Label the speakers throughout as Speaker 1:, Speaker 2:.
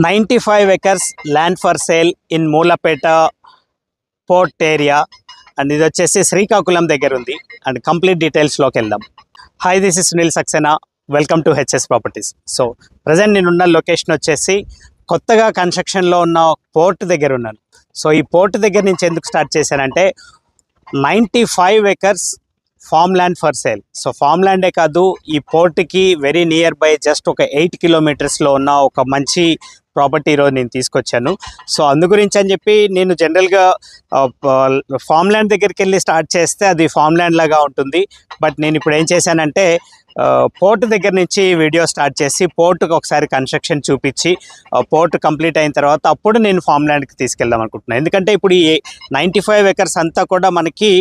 Speaker 1: 95 acres land for sale in Moolapeta port area and ఇది వచ్చేసి శ్రీకాకుళం దగ్గర ఉంది. అండ్ కంప్లీట్ డీటెయిల్స్లోకి వెళ్దాం. Hi, this is Sunil Saxena. Welcome to HS properties. So present నేనున్న లొకేషన్ వచ్చేసి కొత్తగా కన్స్ట్రక్షన్లో ఉన్న పోర్ట్ దగ్గర ఉన్నాను. సో ఈ పోర్ట్ దగ్గర నుంచి ఎందుకు స్టార్ట్ చేశానంటే 95 acres farm land for sale. So farm ల్యాండే కాదు, ఈ పోర్ట్కి వెరీ నియర్ బై జస్ట్ ఒక 8 kilometers ఉన్న ఒక మంచి ప్రాపర్టీ ఈరోజు నేను తీసుకొచ్చాను. సో అందు గురించి అని చెప్పి నేను జనరల్గా ఫామ్ ల్యాండ్ దగ్గరికి వెళ్ళి స్టార్ట్ చేస్తే అది ఫామ్ ల్యాండ్ లాగా ఉంటుంది. బట్ నేను ఇప్పుడు ఏం చేశానంటే పోర్ట్ దగ్గర నుంచి వీడియో స్టార్ట్ చేసి పోర్టుకు ఒకసారి కన్స్ట్రక్షన్ చూపించి పోర్ట్ కంప్లీట్ అయిన తర్వాత అప్పుడు నేను ఫామ్ ల్యాండ్కి తీసుకెళ్దాం అనుకుంటున్నాను. ఎందుకంటే ఇప్పుడు ఈ 95 acres అంతా కూడా మనకి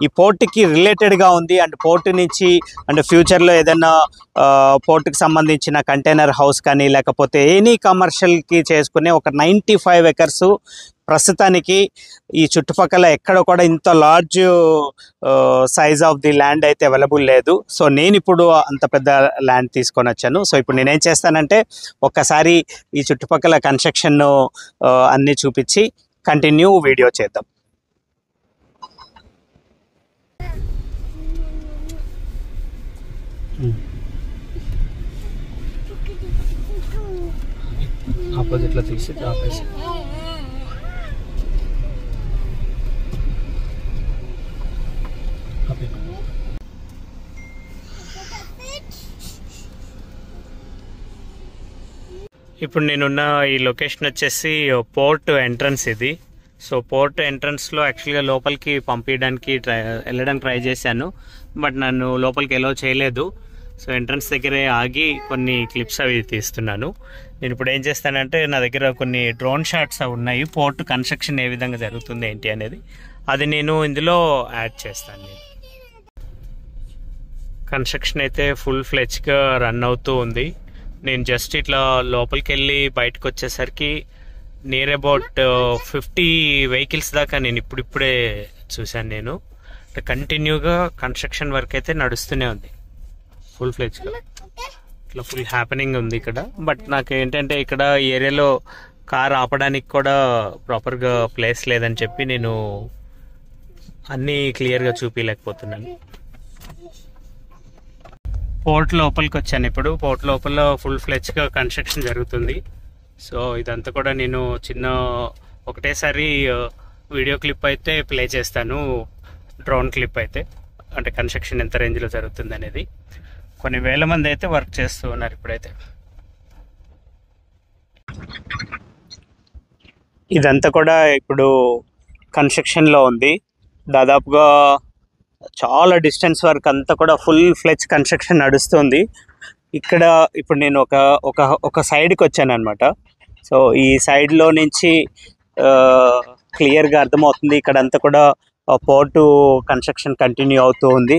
Speaker 1: ఈ పోర్ట్కి రిలేటెడ్గా ఉంది. అండ్ పోర్ట్ నుంచి అండ్ ఫ్యూచర్లో ఏదైనా పోర్ట్కి సంబంధించిన కంటైనర్ హౌస్ కానీ లేకపోతే ఎనీ కమర్షియల్కి చేసుకునే ఒక 95 acres ప్రస్తుతానికి ఈ చుట్టుపక్కల ఎక్కడ కూడా ఇంత large size of the land అయితే అవైలబుల్ లేదు. సో నేను ఇప్పుడు అంత పెద్ద ల్యాండ్ తీసుకొని వచ్చాను. సో ఇప్పుడు నేనేం చేస్తానంటే ఒక్కసారి ఈ చుట్టుపక్కల కన్స్ట్రక్షన్ అన్నీ చూపించి కంటిన్యూ వీడియో చేద్దాం. ఆపోజిట్లో తీసి ఆపేసి ఇప్పుడు నేనున్న ఈ లొకేషన్ వచ్చేసి పోర్ట్ ఎంట్రన్స్ ఇది. సో పోర్ట్ ఎంట్రన్స్లో యాక్చువల్గా లోపలికి పంపించడానికి వెళ్ళడానికి ట్రై చేశాను, బట్ నన్ను లోపలికి ఎలో చేయలేదు. సో ఎంట్రన్స్ దగ్గరే ఆగి కొన్ని క్లిప్స్ అవి తీస్తున్నాను. నేను ఇప్పుడు ఏం చేస్తానంటే నా దగ్గర కొన్ని డ్రోన్ షాట్స్ అవి ఉన్నాయి, పోర్ట్ కన్స్ట్రక్షన్ ఏ విధంగా జరుగుతుంది ఏంటి అనేది, అది నేను ఇందులో యాడ్ చేస్తాను. నేను కన్స్ట్రక్షన్ అయితే ఫుల్ ఫ్లెడ్జ్గా రన్ అవుతూ ఉంది. నేను జస్ట్ ఇట్లా లోపలికి వెళ్ళి బయటకు వచ్చేసరికి నియర్ అబౌట్ 50 vehicles దాకా నేను ఇప్పుడిప్పుడే చూశాను. నేను కంటిన్యూగా కన్స్ట్రక్షన్ వర్క్ అయితే నడుస్తూనే ఉంది ఫుల్ ఫ్లెడ్జ్గా. ఇట్లా ఫుల్ హ్యాపెనింగ్ ఉంది ఇక్కడ. బట్ నాకు ఏంటంటే ఇక్కడ ఈ ఏరియాలో కార్ ఆపడానికి కూడా ప్రాపర్గా ప్లేస్ లేదని చెప్పి నేను అన్నీ క్లియర్గా చూపించలేకపోతున్నాను. పోర్ట్ లోపలికి వచ్చాను. ఇప్పుడు పోర్ట్ లోపల ఫుల్ ఫ్లెడ్జ్గా కన్స్ట్రక్షన్ జరుగుతుంది. సో ఇదంతా కూడా నేను చిన్న ఒకటేసారి వీడియో క్లిప్ అయితే ప్లే చేస్తాను, డ్రోన్ క్లిప్ అయితే, అంటే కన్స్ట్రక్షన్ ఎంత రేంజ్లో జరుగుతుంది అనేది. కొన్ని వేల మంది అయితే వర్క్ చేస్తూ ఉన్నారు ఇప్పుడైతే. ఇదంతా కూడా ఇప్పుడు కన్స్ట్రక్షన్లో ఉంది. దాదాపుగా చాలా డిస్టెన్స్ వరకు అంతా కూడా ఫుల్ ఫ్లెడ్జ్ కన్స్ట్రక్షన్ నడుస్తుంది. ఇక్కడ ఇప్పుడు నేను ఒక సైడ్కి వచ్చాను అనమాట. సో ఈ సైడ్లో నుంచి క్లియర్గా అర్థమవుతుంది ఇక్కడంతా కూడా పోర్టు కన్స్ట్రక్షన్ కంటిన్యూ అవుతూ ఉంది.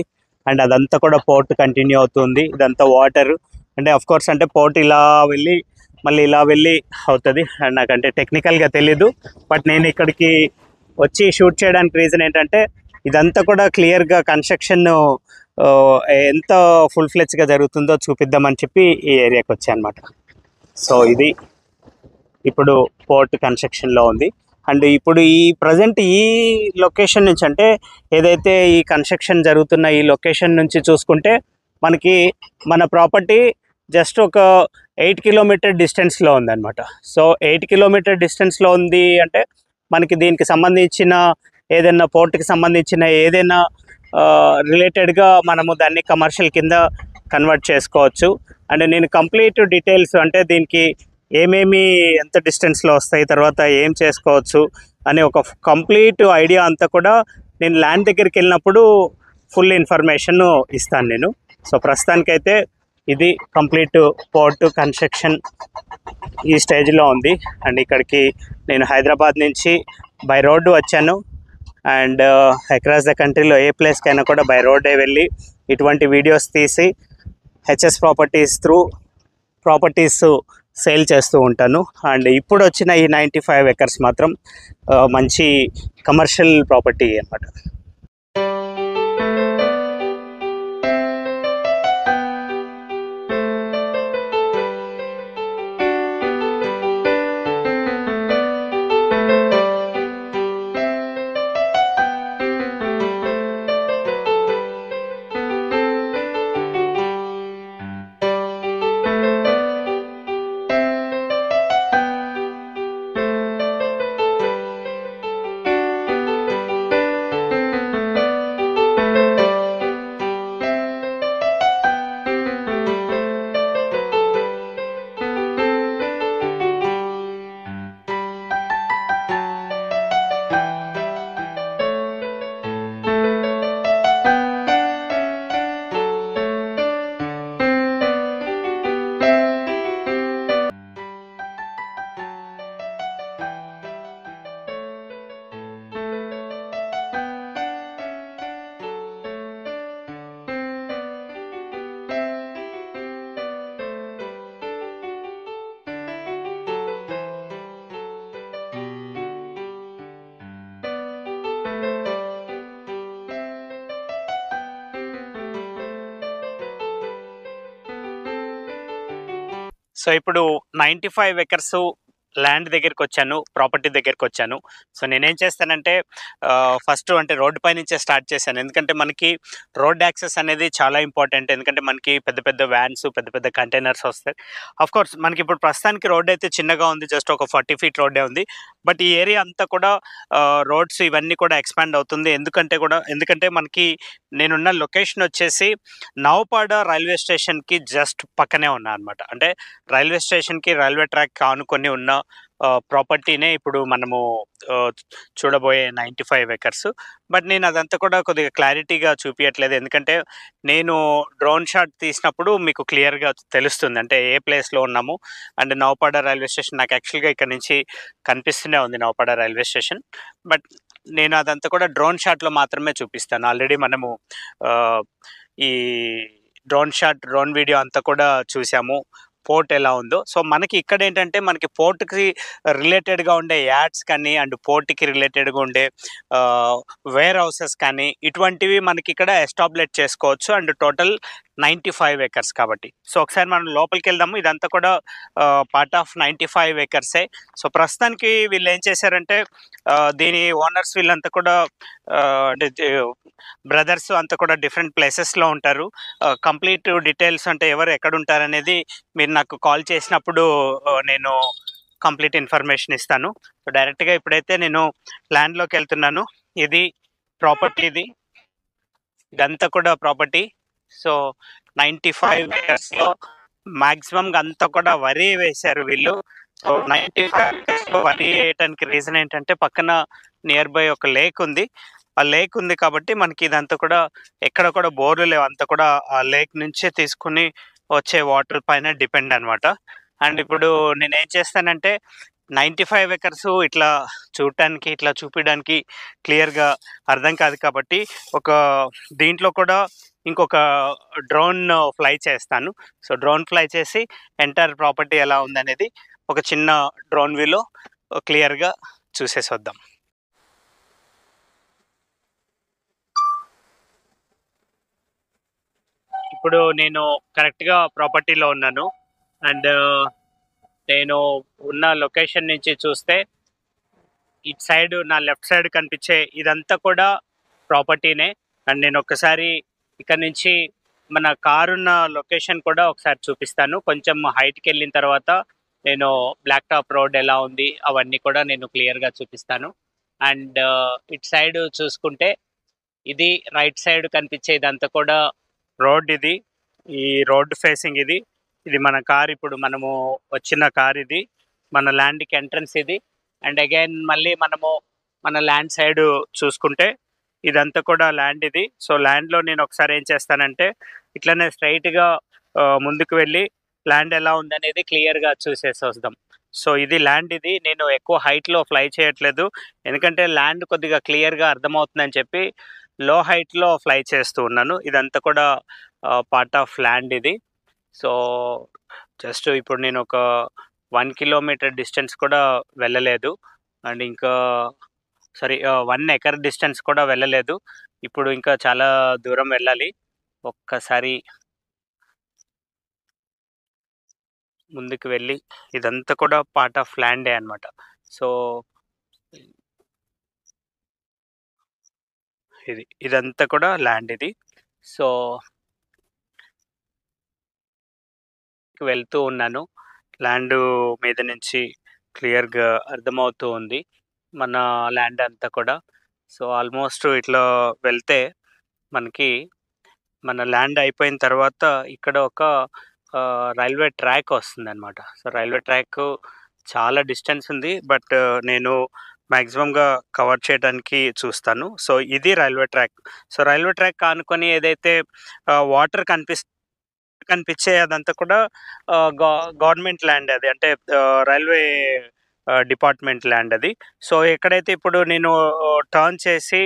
Speaker 1: అండ్ అదంతా కూడా పోర్ట్ కంటిన్యూ అవుతుంది. ఇదంతా వాటర్ అంటే అఫ్ కోర్స్ అంటే పోర్ట్ ఇలా వెళ్ళి మళ్ళీ ఇలా వెళ్ళి అవుతుంది. అండ్ నాకంటే టెక్నికల్గా తెలీదు, బట్ నేను ఇక్కడికి వచ్చి షూట్ చేయడానికి రీజన్ ఏంటంటే ఇదంతా కూడా క్లియర్గా కన్స్ట్రక్షన్ ఎంత ఫుల్ ఫ్లెడ్జ్గా జరుగుతుందో చూపిద్దామని చెప్పి ఈ ఏరియాకి వచ్చాను అనమాట. సో ఇది ఇప్పుడు పోర్ట్ కన్స్ట్రక్షన్లో ఉంది. అండ్ ఇప్పుడు ఈ ప్రజెంట్ ఈ లొకేషన్ నుంచి అంటే ఏదైతే ఈ కన్స్ట్రక్షన్ జరుగుతున్న ఈ లొకేషన్ నుంచి చూసుకుంటే మనకి మన ప్రాపర్టీ జస్ట్ ఒక 8 kilometer డిస్టెన్స్లో ఉందన్నమాట. సో 8 kilometer డిస్టెన్స్లో ఉంది అంటే మనకి దీనికి సంబంధించిన ఏదైనా పోర్ట్కి సంబంధించిన ఏదైనా రిలేటెడ్గా మనము దాన్ని కమర్షియల్ కింద కన్వర్ట్ చేసుకోవచ్చు. అండ్ నేను కంప్లీట్ డీటెయిల్స్ అంటే దీనికి ఏమేమి ఎంత డిస్టెన్స్లో వస్తాయి, తర్వాత ఏం చేసుకోవచ్చు అనే ఒక కంప్లీట్ ఐడియా అంతా కూడా నేను ల్యాండ్ దగ్గరికి వెళ్ళినప్పుడు ఫుల్ ఇన్ఫర్మేషన్ ఇస్తాను నేను. సో ప్రస్తుతానికైతే ఇది కంప్లీట్ పోర్ట్ కన్స్ట్రక్షన్ ఈ స్టేజ్లో ఉంది. అండ్ ఇక్కడికి నేను హైదరాబాద్ నుంచి బై రోడ్డు వచ్చాను. అండ్ అక్రాస్ ద కంట్రీలో ఏ ప్లేస్కైనా కూడా బై రోడ్డే వెళ్ళి ఇటువంటి వీడియోస్ తీసి HS properties through properties sale చేస్తూ ఉంటాను. అండ్ ఇప్పుడు వచ్చిన ఈ 95 acres మాత్రం మంచి కమర్షియల్ ప్రాపర్టీ అన్నమాట. సో ఇప్పుడు 95 ఎకర్స్ ల్యాండ్ దగ్గరికి వచ్చాను, ప్రాపర్టీ దగ్గరికి వచ్చాను. సో నేనేం చేస్తానంటే ఫస్ట్ అంటే రోడ్డు పై నుంచే స్టార్ట్ చేశాను. ఎందుకంటే మనకి రోడ్ యాక్సెస్ అనేది చాలా ఇంపార్టెంట్. ఎందుకంటే మనకి పెద్ద పెద్ద వ్యాన్స్, పెద్ద పెద్ద కంటైనర్స్ వస్తాయి. కోర్స్ మనకి ఇప్పుడు ప్రస్తుతానికి రోడ్ అయితే చిన్నగా ఉంది, జస్ట్ ఒక 40 ఫీట్ రోడ్డే ఉంది. బట్ ఈ ఏరియా అంతా కూడా రోడ్స్ ఇవన్నీ కూడా ఎక్స్పాండ్ అవుతుంది. ఎందుకంటే మనకి నేనున్న లొకేషన్ వచ్చేసి నౌపాడ రైల్వే స్టేషన్కి జస్ట్ పక్కనే ఉన్నా అనమాట. అంటే రైల్వే స్టేషన్కి రైల్వే ట్రాక్ ఆనుకొని ఉన్న ప్రాపర్టీనే ఇప్పుడు మనము చూడబోయే 95 ఎకర్స్. బట్ నేను అదంతా కూడా కొద్దిగా క్లారిటీగా చూపించట్లేదు. ఎందుకంటే నేను డ్రోన్ షాట్ తీసినప్పుడు మీకు క్లియర్గా తెలుస్తుంది అంటే ఏ ప్లేస్లో ఉన్నాము. అండ్ నౌపాడ రైల్వే స్టేషన్ నాకు యాక్చువల్గా ఇక్కడ నుంచి కనిపిస్తూనే ఉంది, నౌపాడ రైల్వే స్టేషన్. బట్ నేను అదంతా కూడా డ్రోన్ షాట్లో మాత్రమే చూపిస్తాను. ఆల్రెడీ మనము ఈ డ్రోన్ వీడియో అంతా కూడా చూసాము, పోర్ట్ ఎలా ఉందో. సో మనకి ఇక్కడ ఏంటంటే మనకి పోర్ట్కి రిలేటెడ్గా ఉండే యాడ్స్ కానీ అండ్ పోర్ట్కి రిలేటెడ్గా ఉండే వేర్ హౌసెస్ కానీ ఇటువంటివి మనకి ఇక్కడ ఎస్టాబ్లిష్ చేసుకోవచ్చు. అండ్ టోటల్ 95 ఎకర్స్ కాబట్టి. సో ఒకసారి మనం లోపలికి వెళ్దాము. ఇదంతా కూడా పార్ట్ ఆఫ్ 95 ఎకర్సే. సో ప్రస్తుతానికి వీళ్ళు ఏం చేశారంటే దీని ఓనర్స్ వీళ్ళంతా కూడా అంటే బ్రదర్స్ అంతా కూడా డిఫరెంట్ ప్లేసెస్లో ఉంటారు. కంప్లీట్ డీటెయిల్స్ అంటే ఎవరు ఎక్కడ ఉంటారనేది మీరు నాకు కాల్ చేసినప్పుడు నేను కంప్లీట్ ఇన్ఫర్మేషన్ ఇస్తాను. సో డైరెక్ట్గా ఇప్పుడైతే నేను ల్యాండ్లోకి వెళ్తున్నాను. ఇది ప్రాపర్టీ, ఇదంతా కూడా ప్రాపర్టీ. సో 95 ఇయర్స్లో మ్యాక్సిమం అంతా కూడా వరి వేశారు వీళ్ళు. సో 95 ఇయర్స్లో వరి వేయటానికి రీజన్ ఏంటంటే పక్కన నియర్ బై ఒక లేక్ ఉంది. ఆ లేక్ ఉంది కాబట్టి మనకి ఇదంతా కూడా ఎక్కడ కూడా బోర్లు లేవు, అంతా కూడా ఆ లేక్ నుంచే తీసుకుని వచ్చే వాటర్ పైన డిపెండ్ అనమాట. అండ్ ఇప్పుడు నేను ఏం చేస్తానంటే 95 ఎకర్స్ ఇట్లా చూడటానికి ఇట్లా చూపించడానికి క్లియర్గా అర్థం కాదు కాబట్టి ఒక దీంట్లో కూడా ఇంకొక డ్రోన్ ఫ్లై చేస్తాను. సో డ్రోన్ ఫ్లై చేసి ఎంటైర్ ప్రాపర్టీ ఎలా ఉందనేది ఒక చిన్న డ్రోన్ వ్యూలో క్లియర్గా చూసేసి వద్దాం. ఇప్పుడు నేను కరెక్ట్గా ప్రాపర్టీలో ఉన్నాను. అండ్ నేను ఉన్న లొకేషన్ నుంచి చూస్తే ఇటు సైడ్ నా లెఫ్ట్ సైడ్ కనిపించే ఇదంతా కూడా ప్రాపర్టీనే. అండ్ నేను ఒక్కసారి ఇక్కడ నుంచి మన కారున్న లొకేషన్ కూడా ఒకసారి చూపిస్తాను. కొంచెం హైట్కి వెళ్ళిన తర్వాత నేను బ్లాక్ టాప్ రోడ్ ఎలా ఉంది అవన్నీ కూడా నేను క్లియర్గా చూపిస్తాను. అండ్ ఇటు సైడ్ చూసుకుంటే ఇది రైట్ సైడ్ కనిపించే ఇదంతా కూడా రోడ్. ఇది ఈ రోడ్ ఫేసింగ్ ఇది మన కార్, ఇప్పుడు మనము వచ్చిన కార్ ఇది, మన ల్యాండ్కి ఎంట్రన్స్ ఇది. అండ్ అగైన్ మళ్ళీ మనము మన ల్యాండ్ సైడ్ చూసుకుంటే ఇదంతా కూడా ల్యాండ్ ఇది. సో ల్యాండ్లో నేను ఒకసారి ఏం చేస్తానంటే ఇట్లనే స్ట్రైట్గా ముందుకు వెళ్ళి ల్యాండ్ ఎలా ఉందనేది క్లియర్గా చూసేసి వస్తాం. సో ఇది ల్యాండ్, ఇది నేను ఎక్కువ హైట్లో ఫ్లై చేయట్లేదు ఎందుకంటే ల్యాండ్ కొద్దిగా క్లియర్గా అర్థమవుతుందని చెప్పి లో హైట్లో ఫ్లై చేస్తూ ఉన్నాను. ఇదంతా కూడా పార్ట్ ఆఫ్ ల్యాండ్ ఇది. సో జస్ట్ ఇప్పుడు నేను ఒక 1 కిలోమీటర్ డిస్టెన్స్ కూడా వెళ్ళలేదు. అండ్ ఇంకా 1 ఎకర్ డిస్టెన్స్ కూడా వెళ్ళలేదు. ఇప్పుడు ఇంకా చాలా దూరం వెళ్ళాలి. ఒక్కసారి ముందుకు వెళ్ళి ఇదంతా కూడా పార్ట్ ఆఫ్ ల్యాండే అనమాట. సో ఇదంతా కూడా ల్యాండ్ ఇది. సో వెళ్తూ ఉన్నాను, ల్యాండ్ మీద నుంచి క్లియర్గా అర్థమవుతూ ఉంది మన ల్యాండ్ అంతా కూడా. సో ఆల్మోస్ట్ ఇట్లా వెళ్తే మనకి మన ల్యాండ్ అయిపోయిన తర్వాత ఇక్కడ ఒక రైల్వే ట్రాక్ వస్తుంది అనమాట. సో రైల్వే ట్రాక్ చాలా డిస్టెన్స్ ఉంది, బట్ నేను మ్యాక్సిమంగా కవర్ చేయడానికి చూస్తాను. సో ఇది railway track. So railway track ఆనుకొని ఏదైతే వాటర్ కనిపించే అదంతా కూడా గవర్నమెంట్ ల్యాండ్ అది, అంటే రైల్వే డిపార్ట్మెంట్ ల్యాండ్ అది. సో ఎక్కడైతే ఇప్పుడు నేను టర్న్ చేసి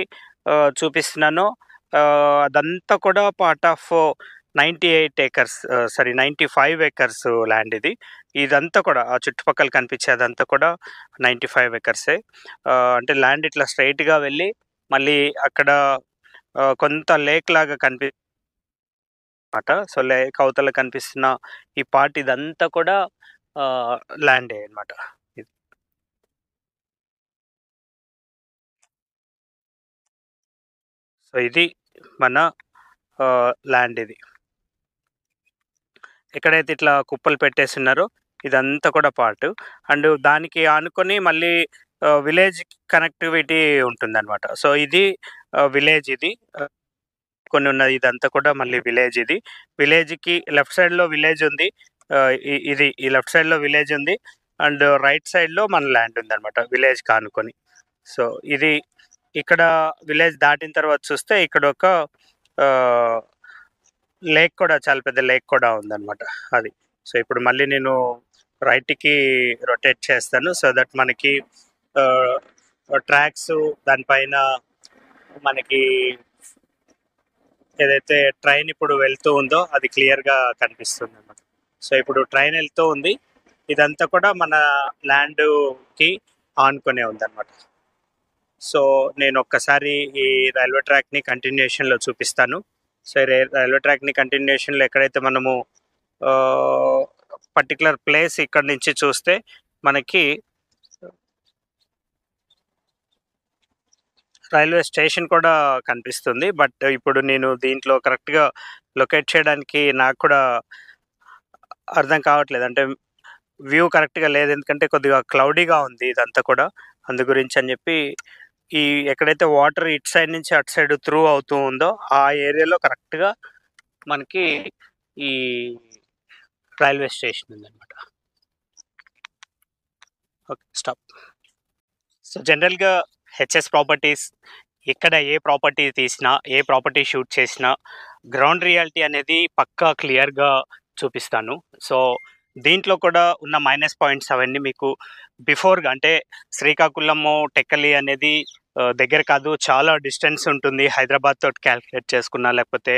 Speaker 1: చూపిస్తున్నానో అదంతా కూడా పార్ట్ ఆఫ్ 95 ఎకర్స్ ల్యాండ్ ఇది. ఇదంతా కూడా ఆ చుట్టుపక్కల కనిపించే అదంతా కూడా 95 ఎకర్సే. అంటే ల్యాండ్ ఇట్లా స్ట్రైట్గా వెళ్ళి మళ్ళీ అక్కడ కొంత లేక్ లాగా సో లేక్ అవతల కనిపిస్తున్న ఈ పార్ట్ ఇదంతా కూడా ల్యాండే అనమాట. సో ఇది మన ల్యాండ్ ఇది. ఎక్కడైతే ఇట్లా కుప్పలు పెట్టేసున్నారో ఇదంతా కూడా పార్ట్. అండ్ దానికి ఆనుకొని మళ్ళీ విలేజ్ కనెక్టివిటీ ఉంటుందన్నమాట. సో ఇది విలేజ్ ఇది. కొన్ని ఉన్నది ఇదంతా కూడా మళ్ళీ విలేజ్ ఇది. విలేజ్‌కి లెఫ్ట్ సైడ్‌లో విలేజ్ ఉంది. ఇది ఈ లెఫ్ట్ సైడ్‌లో విలేజ్ ఉంది. అండ్ రైట్ సైడ్‌లో మన ల్యాండ్ ఉందన్నమాట విలేజ్‌కి ఆనుకొని. సో ఇది ఇక్కడ విలేజ్ దాటిన తర్వాత చూస్తే ఇక్కడ ఒక లేక్ కూడా, చాలా పెద్ద లేక్ కూడా ఉందన్నమాట అది. సో ఇప్పుడు మళ్ళీ నేను రైట్‌కి రొటేట్ చేస్తాను. సో దట్ మనకి ట్రాక్స్ దానిపైన మనకి ఏదైతే ట్రైన్ ఇప్పుడు వెళ్తూ ఉందో అది క్లియర్‌గా కనిపిస్తుంది అన్నమాట. సో ఇప్పుడు ట్రైన్ వెళ్తూ ఉంది. ఇదంతా కూడా మన ల్యాండ్‌కి ఆనుకునే ఉందన్నమాట. సో నేను ఒక్కసారి ఈ రైల్వే ట్రాక్‌ని కంటిన్యూయేషన్‌లో చూపిస్తాను. సో రైల్వే ట్రాక్‌ని కంటిన్యూయేషన్‌లో ఎక్కడైతే మనము పర్టిక్యులర్ ప్లేస్ ఇక్కడ నుంచి చూస్తే మనకి రైల్వే స్టేషన్ కూడా కనిపిస్తుంది. బట్ ఇప్పుడు నేను దీంట్లో కరెక్ట్‌గా లొకేట్ చేయడానికి నాకు కూడా అర్థం కావట్లేదు. అంటే వ్యూ కరెక్ట్‌గా లేదు. ఎందుకంటే కొద్దిగా క్లౌడీగా ఉంది ఇదంతా కూడా. అందు గురించి అని చెప్పి ఈ ఎక్కడైతే వాటర్ ఇటు సైడ్ నుంచి అటు సైడ్ త్రూ అవుతూ ఉందో ఆ ఏరియాలో కరెక్ట్‌గా మనకి ఈ రైల్వే స్టేషన్ ఉందన్నమాట. ఓకే. స్టాప్. సో జనరల్‌గా హెచ్ఎస్ ప్రాపర్టీస్ ఎక్కడ ఏ ప్రాపర్టీ తీసినా, ఏ ప్రాపర్టీ షూట్ చేసినా గ్రౌండ్ రియాలిటీ అనేది పక్కా క్లియర్‌గా చూపిస్తాను. సో దీంట్లో కూడా ఉన్న మైనస్ పాయింట్స్ అవన్నీ మీకు బిఫోర్‌గా, అంటే శ్రీకాకుళము, టెక్కలి అనేది దగ్గర కాదు, చాలా డిస్టెన్స్ ఉంటుంది. హైదరాబాద్ తోటి క్యాలిక్యులేట్ చేసుకున్నా, లేకపోతే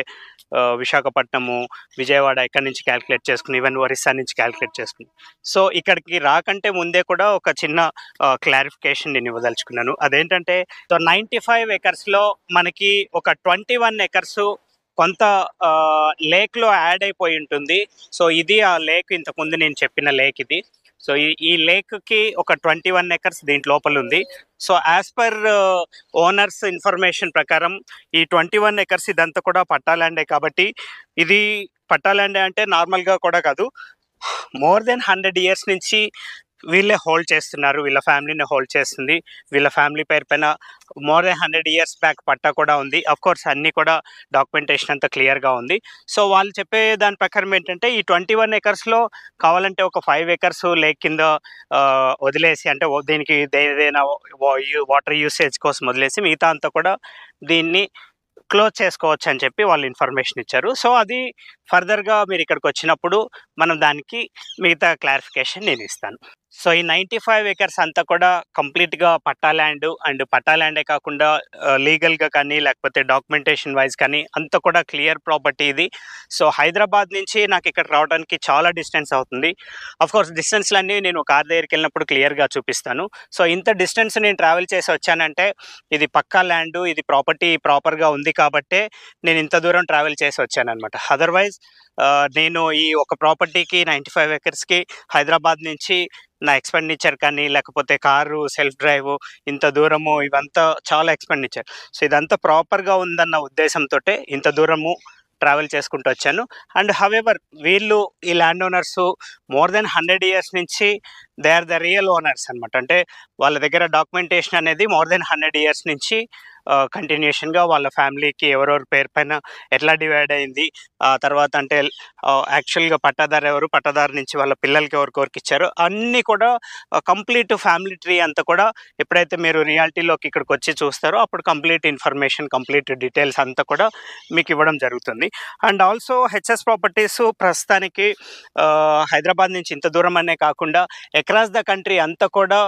Speaker 1: విశాఖపట్నము, విజయవాడ ఎక్కడి నుంచి క్యాలిక్యులేట్ చేసుకుని, ఈవెన్ ఒరిస్సా నుంచి క్యాలిక్యులేట్ చేసుకుని. సో ఇక్కడికి రాకంటే ముందే కూడా ఒక చిన్న క్లారిఫికేషన్ నేను ఇవ్వదలుచుకున్నాను. అదేంటంటే 95 ఎకర్స్‌లో మనకి ఒక 21 ఎకర్స్ కొంత లేక్‌లో యాడ్ అయిపోయి ఉంటుంది. సో ఇది ఆ లేక్, ఇంతకుముందు నేను చెప్పిన లేక్ ఇది. సో ఈ లేక్‌కి ఒక 21 ఎకర్స్ దీంట్ లోపల ఉంది. So as per owners information ప్రకారం ఈ 21 ఎకర్స్ ఇదంతా కూడా పట్టా ల్యాండే కాబట్టి, ఇది పట్టా ల్యాండే అంటే నార్మల్‌గా కూడా కాదు. మోర్ దెన్ 100 ఇయర్స్ నుంచి వీళ్ళే హోల్డ్ చేస్తున్నారు. వీళ్ళ ఫ్యామిలీనే హోల్డ్ చేస్తుంది. వీళ్ళ ఫ్యామిలీ పేరు పైన మోర్ దెన్ 100 ఇయర్స్ బ్యాక్ పట్టా కూడా ఉంది. కోర్స్ అన్నీ కూడా డాక్యుమెంటేషన్ అంతా క్లియర్‌గా ఉంది. సో వాళ్ళు చెప్పే దాని ప్రకారం ఏంటంటే ఈ 21 ఎకర్స్‌లో కావాలంటే ఒక 5 ఎకర్స్ లేక్ కింద వదిలేసి, అంటే దీనికి ఏదైనా వాటర్ యూసేజ్ కోసం వదిలేసి మిగతా అంతా కూడా దీన్ని క్లోజ్ చేసుకోవచ్చు అని చెప్పి వాళ్ళు ఇన్ఫర్మేషన్ ఇచ్చారు. సో అది ఫర్దర్‌గా మీరు ఇక్కడికి వచ్చినప్పుడు మనం దానికి మిగతా క్లారిఫికేషన్ నేను ఇస్తాను. సో ఈ 95 ఎకర్స్ అంతా కూడా కంప్లీట్‌గా పట్టా ల్యాండ్. అండ్ పట్టా ల్యాండే కాకుండా లీగల్‌గా కానీ, లేకపోతే డాక్యుమెంటేషన్ వైస్ కానీ అంతా కూడా క్లియర్ ప్రాపర్టీ ఇది. సో హైదరాబాద్ నుంచి నాకు ఇక్కడ రావడానికి చాలా డిస్టెన్స్ అవుతుంది. కోర్స్ డిస్టెన్స్‌లన్నీ నేను కార్ దగ్గరికి వెళ్ళినప్పుడు క్లియర్‌గా చూపిస్తాను. సో ఇంత డిస్టెన్స్ నేను ట్రావెల్ చేసి వచ్చానంటే ఇది పక్కా ల్యాండ్, ఇది ప్రాపర్టీ ప్రాపర్‌గా ఉంది కాబట్టే నేను ఇంత దూరం ట్రావెల్ చేసి వచ్చానన్నమాట. అదర్‌వైజ్ నేను ఈ ఒక ప్రాపర్టీకి 95 ఎకర్స్‌కి హైదరాబాద్ నుంచి నా ఎక్స్‌పెండిచర్ కానీ, లేకపోతే కారు సెల్ఫ్ డ్రైవ్ ఇంత దూరము ఇవంతా చాలా ఎక్స్‌పెండిచర్. సో ఇదంతా ప్రాపర్‌గా ఉందన్న ఉద్దేశంతోటే ఇంత దూరము ట్రావెల్ చేసుకుంటూ వచ్చాను. అండ్ హవెవర్ వీళ్ళు ఈ land owners more than 100 years నుంచి they are the real owners అనమాట. అంటే వాళ్ళ దగ్గర డాక్యుమెంటేషన్ అనేది మోర్ దెన్ 100 ఇయర్స్ నుంచి కంటిన్యూషన్‌గా వాళ్ళ ఫ్యామిలీకి ఎవరెవరి పేరు పైన ఎట్లా డివైడ్ అయింది, తర్వాత అంటే యాక్చువల్‌గా పట్టాదారు ఎవరు, పట్టాదారు నుంచి వాళ్ళ పిల్లలకి ఎవరికెవరికి ఇచ్చారో అన్నీ కూడా కంప్లీట్ ఫ్యామిలీ ట్రీ అంతా కూడా ఎప్పుడైతే మీరు రియాలిటీలోకి ఇక్కడికి వచ్చి చూస్తారో అప్పుడు కంప్లీట్ ఇన్ఫర్మేషన్, కంప్లీట్ డీటెయిల్స్ అంతా కూడా మీకు ఇవ్వడం జరుగుతుంది. అండ్ ఆల్సో హెచ్ఎస్ ప్రాపర్టీస్ ప్రస్తుతానికి హైదరాబాద్ నుంచి ఇంత దూరం అనే కాకుండా అక్రాస్ ద కంట్రీ అంతా కూడా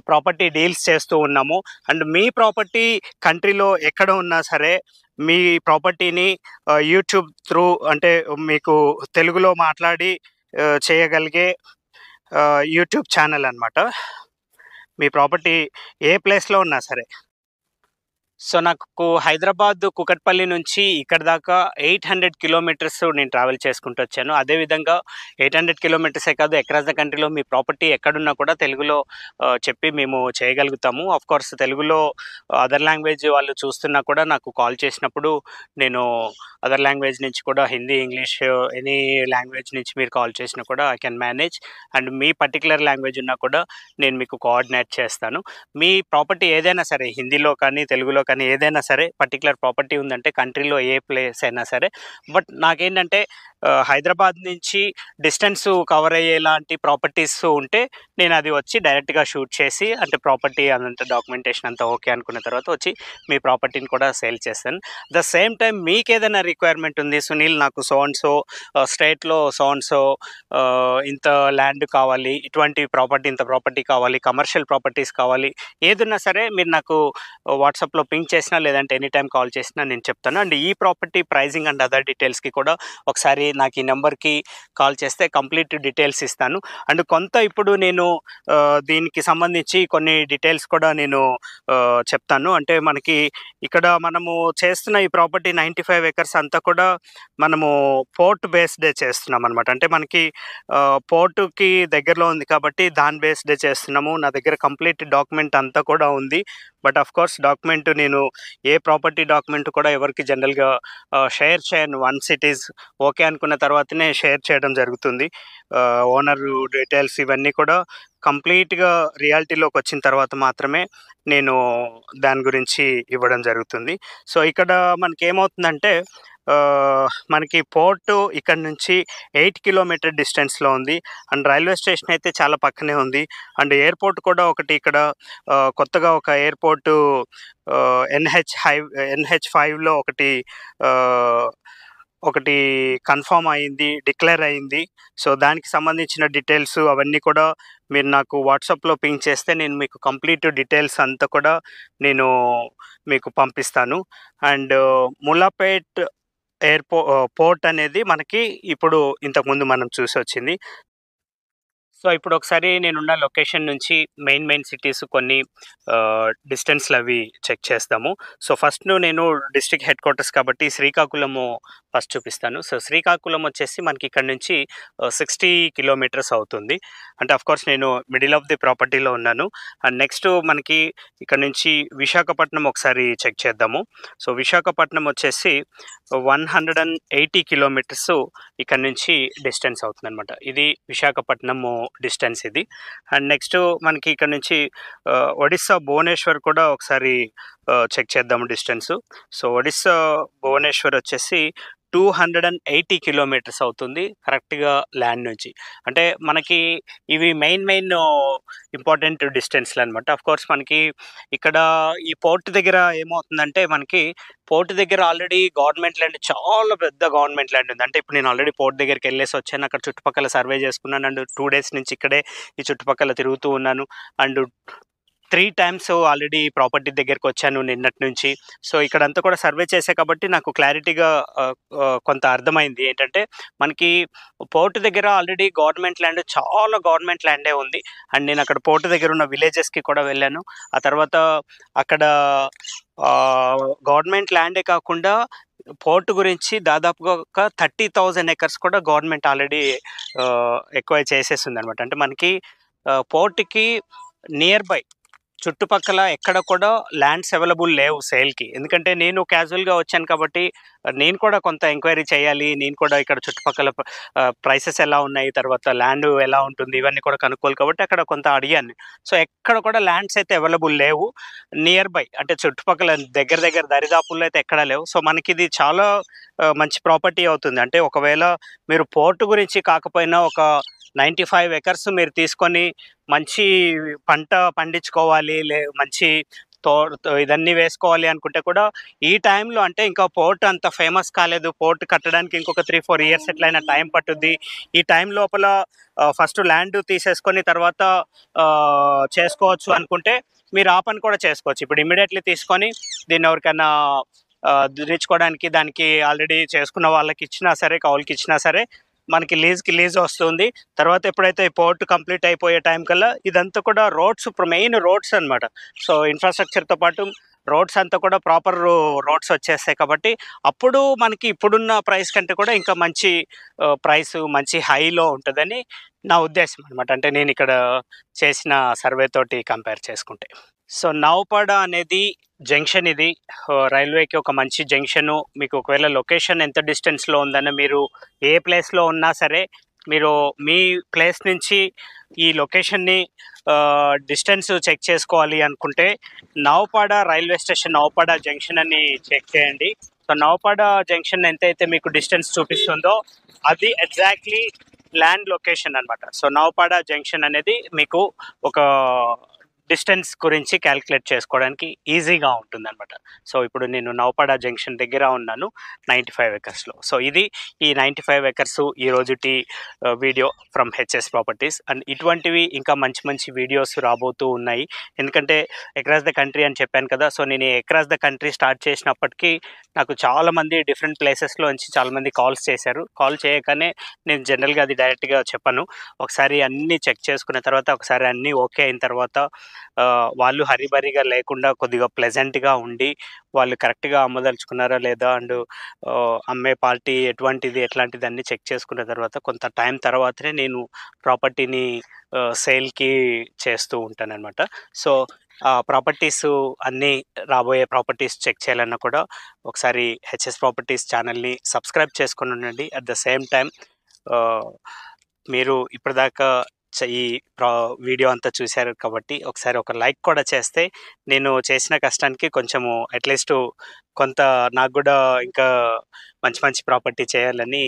Speaker 1: ప్రాపర్టీ డీల్స్ చేస్తూ ఉన్నాము. అండ్ మీ ప్రాపర్టీ కంట్రీలో ఎక్కడ ఉన్నా సరే మీ ప్రాపర్టీని యూట్యూబ్ త్రూ, అంటే మీకు తెలుగులో మాట్లాడి చేయగలిగే యూట్యూబ్ ఛానల్ అనమాట. మీ ప్రాపర్టీ ఏ ప్లేస్‌లో ఉన్నా సరే సో, నాకు హైదరాబాద్ కూకట్పల్లి నుంచి ఇక్కడి దాకా 800 కిలోమీటర్స్ నేను ట్రావెల్ చేసుకుంటూ వచ్చాను. అదే విధంగా 800 కిలోమీటర్సే కాదు, అక్రాస్ ద కంట్రీలో మీ ప్రాపర్టీ ఎక్కడున్నా కూడా తెలుగులో చెప్పి మేము చేయగలుగుతాము. ఆఫ్‌కోర్స్ తెలుగులో అదర్ లాంగ్వేజ్ వాళ్ళు చూస్తున్నా కూడా నాకు కాల్ చేసినప్పుడు నేను అదర్ లాంగ్వేజ్ నుంచి కూడా హిందీ, ఇంగ్లీష్ ఎనీ లాంగ్వేజ్ నుంచి మీరు కాల్ చేసినా కూడా I can manage. And me particular language ఉన్నా కూడా నేను మీకు కోఆర్డినేట్ చేస్తాను. మీ ప్రాపర్టీ ఏదైనా సరే హిందీలో కానీ, తెలుగులో కానీ ఏదైనా సరే పర్టిక్యులర్ ప్రాపర్టీ ఉందంటే కంట్రీలో ఏ ప్లేస్ అయినా సరే. బట్ నాకేంటంటే హైదరాబాద్ నుంచి డిస్టెన్స్ కవర్ అయ్యేలాంటి ప్రాపర్టీస్ ఉంటే నేను అది వచ్చి డైరెక్ట్‌గా షూట్ చేసి అంటే ప్రాపర్టీ అదంతా డాక్యుమెంటేషన్ అంతా ఓకే అనుకున్న తర్వాత వచ్చి మీ ప్రాపర్టీని కూడా సేల్ చేస్తాను. ద సేమ్ టైమ్ మీకేదైనా రిక్వైర్మెంట్ ఉంది, సునీల్ నాకు సో అండ్ సో స్టేట్‌లో సో అండ్ సో ఇంత ల్యాండ్ కావాలి, ఇటువంటి ప్రాపర్టీ ఇంత ప్రాపర్టీ కావాలి, కమర్షియల్ ప్రాపర్టీస్ కావాలి, ఏదున్నా సరే మీరు నాకు వాట్సాప్‌లో పింగ్ చేసినా లేదంటే ఎనీ టైమ్ కాల్ చేసినా నేను చెప్తాను. అండ్ ఈ ప్రాపర్టీ ప్రైజింగ్ అండ్ అదర్ డీటెయిల్స్‌కి కూడా ఒకసారి నాకు ఈ నెంబర్‌కి కాల్ చేస్తే కంప్లీట్ డీటెయిల్స్ ఇస్తాను. అండ్ కొంత ఇప్పుడు నేను దీనికి సంబంధించి కొన్ని డీటెయిల్స్ కూడా నేను చెప్తాను. అంటే మనకి ఇక్కడ మనము చేస్తున్న ఈ ప్రాపర్టీ 95 ఎకర్స్ అంతా కూడా మనము పోర్ట్ బేస్డే చేస్తున్నామనమాట. అంటే మనకి పోర్టుకి దగ్గరలో ఉంది కాబట్టి దాని బేస్డే చేస్తున్నాము. నా దగ్గర కంప్లీట్ డాక్యుమెంట్ అంతా కూడా ఉంది. బట్ ఆఫ్‌కోర్స్ డాక్యుమెంట్ నేను ఏ ప్రాపర్టీ డాక్యుమెంట్ కూడా ఎవరికీ జనరల్‌గా షేర్ చేయను. వన్స్ ఇట్ ఈస్ ఓకే అనుకున్న తర్వాతనే షేర్ చేయడం జరుగుతుంది. ఓనర్ డీటెయిల్స్ ఇవన్నీ కూడా కంప్లీట్‌గా రియాలిటీలోకి వచ్చిన తర్వాత మాత్రమే నేను దాని గురించి ఇవ్వడం జరుగుతుంది. సో, ఇక్కడ మనకేమవుతుందంటే మనకి పోర్టు ఇక్కడ నుంచి 8 కిలోమీటర్ డిస్టెన్స్‌లో ఉంది. అండ్ రైల్వే స్టేషన్ అయితే చాలా పక్కనే ఉంది. అండ్ ఎయిర్‌పోర్ట్ కూడా ఒకటి ఇక్కడ కొత్తగా ఒక ఎయిర్‌పోర్టు NH5లో ఒకటి కన్ఫర్మ్ అయింది, డిక్లేర్ అయింది. సో, దానికి సంబంధించిన డీటెయిల్స్ అవన్నీ కూడా మీరు నాకు వాట్సాప్‌లో పింగ్ చేస్తే నేను మీకు కంప్లీట్ డీటెయిల్స్ అంతా కూడా నేను మీకు పంపిస్తాను. అండ్ ముల్లాపేట్ పోర్ట్ అనేది మనకి ఇప్పుడు ఇంతకుముందు మనం చూసొచ్చింది. సో, ఇప్పుడు ఒకసారి నేనున్న లొకేషన్ నుంచి మెయిన్ సిటీస్ కొన్ని డిస్టెన్స్‌లవి చెక్ చేద్దాము. సో, ఫస్ట్ నేను డిస్ట్రిక్ట్ హెడ్ క్వార్టర్స్ కాబట్టి శ్రీకాకుళము ఫస్ట్ చూపిస్తాను. సో, శ్రీకాకుళం వచ్చేసి మనకి ఇక్కడ నుంచి 60 కిలోమీటర్స్ అవుతుంది. అంటే ఆఫ్‌కోర్స్ నేను మిడిల్ ఆఫ్ ది ప్రాపర్టీలో ఉన్నాను. అండ్ నెక్స్ట్ మనకి ఇక్కడ నుంచి విశాఖపట్నం ఒకసారి చెక్ చేద్దాము. సో, విశాఖపట్నం వచ్చేసి 180 కిలోమీటర్స్ ఇక్కడ నుంచి డిస్టెన్స్ అవుతుందనమాట. ఇది విశాఖపట్నము డిస్టెన్స్ ఇది. అండ్ నెక్స్ట్ మనకి ఇక్కడ నుంచి ఒడిస్సా భువనేశ్వర్ కూడా ఒకసారి చెక్ చేద్దాము డిస్టెన్సు. సో, ఒడిస్సా భువనేశ్వర్ వచ్చేసి 280 కిలోమీటర్స్ అవుతుంది కరెక్ట్‌గా ల్యాండ్ నుంచి. అంటే మనకి ఇవి మెయిన్ ఇంపార్టెంట్ డిస్టెన్స్‌లనమాట. ఆఫ్‌కోర్స్ మనకి ఇక్కడ ఈ పోర్ట్ దగ్గర ఏమవుతుందంటే మనకి పోర్ట్ దగ్గర ఆల్రెడీ గవర్నమెంట్ ల్యాండ్ చాలా పెద్ద గవర్నమెంట్ ల్యాండ్ ఉంది. అంటే ఇప్పుడు నేను ఆల్రెడీ పోర్ట్ దగ్గరికెళ్ళేసి వచ్చాను. అక్కడ చుట్టుపక్కల సర్వే చేసుకున్నాను. అండ్ 2 డేస్ నుంచి ఇక్కడే ఈ చుట్టుపక్కల తిరుగుతూ ఉన్నాను. అండ్ 3 టైమ్స్ ఆల్రెడీ ప్రాపర్టీ దగ్గరకొచ్చాను నిన్నటి నుంచి. సో, ఇక్కడంతా కూడా సర్వే చేశా కాబట్టి నాకు క్లారిటీగా కొంత అర్థమైంది. ఏంటంటే మనకి పోర్ట్ దగ్గర ఆల్రెడీ గవర్నమెంట్ ల్యాండ్ చాలా గవర్నమెంట్ ల్యాండే ఉంది. అండ్ నేను అక్కడ పోర్ట్ దగ్గర ఉన్న విలేజెస్‌కి కూడా వెళ్ళాను. ఆ తర్వాత అక్కడ గవర్నమెంట్ ల్యాండే కాకుండా పోర్ట్ గురించి దాదాపుగా ఒక 30,000 ఎకర్స్ కూడా గవర్నమెంట్ ఆల్రెడీ ఎక్వైర్ చేసేసిందనమాట. అంటే మనకి పోర్ట్‌కి నియర్ బై చుట్టుపక్కల ఎక్కడ కూడా ల్యాండ్స్ అవైలబుల్ లేవు సేల్‌కి. ఎందుకంటే నేను క్యాజువల్‌గా వచ్చాను కాబట్టి నేను కూడా కొంత ఎంక్వైరీ చేయాలి. నేను కూడా ఇక్కడ చుట్టుపక్కల ప్రైసెస్ ఎలా ఉన్నాయి, తర్వాత ల్యాండ్ ఎలా ఉంటుంది ఇవన్నీ కూడా కనుక్కోవాలి కాబట్టి అక్కడ కొంత అడిగాను. సో, ఎక్కడ కూడా ల్యాండ్స్ అయితే అవైలబుల్ లేవు. నియర్ బై అంటే చుట్టుపక్కల దగ్గర దరిదాపుల్లో అయితే ఎక్కడా లేవు. సో, మనకిది చాలా మంచి ప్రాపర్టీ అవుతుంది. అంటే ఒకవేళ మీరు పోర్ట్ గురించి కాకపోయినా ఒక 95 ఎకర్స్ మీరు తీసుకొని మంచి పంట పండించుకోవాలి, మంచి ఇదన్నీ వేసుకోవాలి అనుకుంటే కూడా ఈ టైంలో అంటే ఇంకా పోర్ట్ అంత ఫేమస్ కాలేదు. పోర్ట్ కట్టడానికి ఇంకొక 3, 4 ఇయర్స్ ఎట్లైనా టైం పట్టుద్ది. ఈ టైం లోపల ఫస్ట్ ల్యాండ్ తీసేసుకొని తర్వాత చేసుకోవచ్చు అనుకుంటే మీరు ఆ పని కూడా చేసుకోవచ్చు. ఇప్పుడు ఇమ్మీడియట్‌లీ తీసుకొని దీన్ని ఎవరికైనా దున్నించుకోవడానికి దానికి ఆల్రెడీ చేసుకున్న వాళ్ళకి ఇచ్చినా సరే, కౌలుకి ఇచ్చినా సరే మనకి లీజ్ వస్తుంది. తర్వాత ఎప్పుడైతే ఈ పోర్ట్ కంప్లీట్ అయిపోయే టైం కల్లా ఇదంతా కూడా రోడ్స్ మెయిన్ రోడ్స్ అనమాట. సో, ఇన్‌ఫ్రాస్ట్రక్చర్‌తో పాటు రోడ్స్ అంతా కూడా ప్రాపర్ రోడ్స్ వచ్చేస్తాయి కాబట్టి అప్పుడు మనకి ఇప్పుడున్న ప్రైస్ కంటే కూడా ఇంకా మంచి ప్రైస్ మంచి హైలో ఉంటుందని నా ఉద్దేశం అనమాట. అంటే నేను ఇక్కడ చేసిన సర్వే తోటి కంపేర్ చేసుకుంటే. సో నౌపాడ అనేది జంక్షన్, ఇది రైల్వేకి ఒక మంచి జంక్షను. మీకు ఒకవేళ లొకేషన్ ఎంత డిస్టెన్స్లో ఉందని, మీరు ఏ ప్లేస్లో ఉన్నా సరే మీరు మీ ప్లేస్ నుంచి ఈ లొకేషన్ని డిస్టెన్స్ చెక్ చేసుకోవాలి అనుకుంటే Naupada railway station, Naupada junction అని చెక్ చేయండి. సో నౌపాడ జంక్షన్ ఎంతైతే మీకు డిస్టెన్స్ చూపిస్తుందో అది ఎగ్జాక్ట్లీ ల్యాండ్ లొకేషన్ అనమాట. సో నౌపాడ జంక్షన్ అనేది మీకు ఒక డిస్టెన్స్ గురించి క్యాలిక్యులేట్ చేసుకోవడానికి ఈజీగా ఉంటుందన్నమాట. సో ఇప్పుడు నేను నౌపాడ జంక్షన్ దగ్గర ఉన్నాను 95 ఎకర్స్లో. సో ఇది ఈ 95 ఎకర్స్ ఈ రోజుటి video from HS properties. And ఇటువంటివి ఇంకా మంచి మంచి వీడియోస్ రాబోతూ ఉన్నాయి. ఎందుకంటే అక్రాస్ ద కంట్రీ అని చెప్పాను కదా. సో నేను అక్రాస్ ద కంట్రీ స్టార్ట్ చేసినప్పటికీ నాకు చాలామంది డిఫరెంట్ ప్లేసెస్లో నుంచి చాలామంది కాల్స్ చేశారు. కాల్ చేయగానే నేను జనరల్గా అది డైరెక్ట్గా చెప్పను. ఒకసారి అన్నీ చెక్ చేసుకున్న తర్వాత, ఒకసారి అన్నీ ఓకే అయిన తర్వాత వాళ్ళు హరిబరిగా లేకుండా కొద్దిగా ప్లెజెంట్గా ఉండి వాళ్ళు కరెక్ట్గా అమ్మదలుచుకున్నారా లేదా, అండ్ అమ్మే పార్టీ ఎట్లాంటిది అన్నీ చెక్ చేసుకున్న తర్వాత కొంత టైం తర్వాతనే నేను ప్రాపర్టీని సేల్కి చేస్తూ ఉంటాను అనమాట. సో ప్రాపర్టీస్ అన్నీ రాబోయే ప్రాపర్టీస్ చెక్ చేయాలన్నా కూడా ఒకసారి హెచ్ఎస్ ప్రాపర్టీస్ ఛానల్ని సబ్స్క్రైబ్ చేసుకుని ఉండండి. అట్ ద సేమ్ టైం మీరు ఇప్పటిదాకా ఈ వీడియో అంతా చూశారు కాబట్టి ఒకసారి ఒక లైక్ కూడా చేస్తే నేను చేసిన కష్టానికి కొంచెము అట్లీస్ట్ కొంత నాకు కూడా ఇంకా మంచి మంచి ప్రాపర్టీ చేయాలని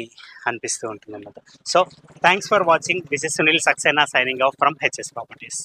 Speaker 1: అనిపిస్తూ ఉంటుంది అన్నమాట. So thanks for watching. This is Sunil Saxena signing off from HS properties.